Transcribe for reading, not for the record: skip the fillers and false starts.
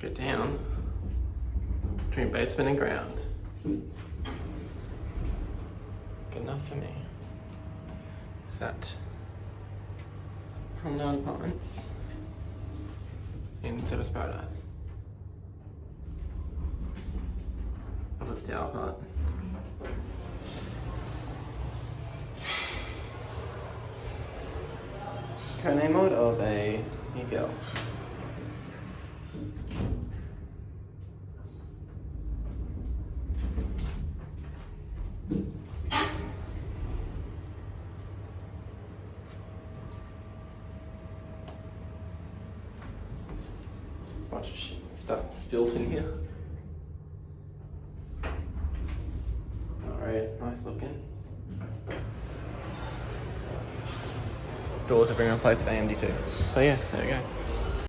go down between basement and ground. Good enough for me. Is that Promenade Apartments in Service Paradise. Of this tower part. Kone mode of a EPL. Bunch of stuff spilled in here. Alright, nice looking. Doors are being replaced with AMD2. So yeah, there we go.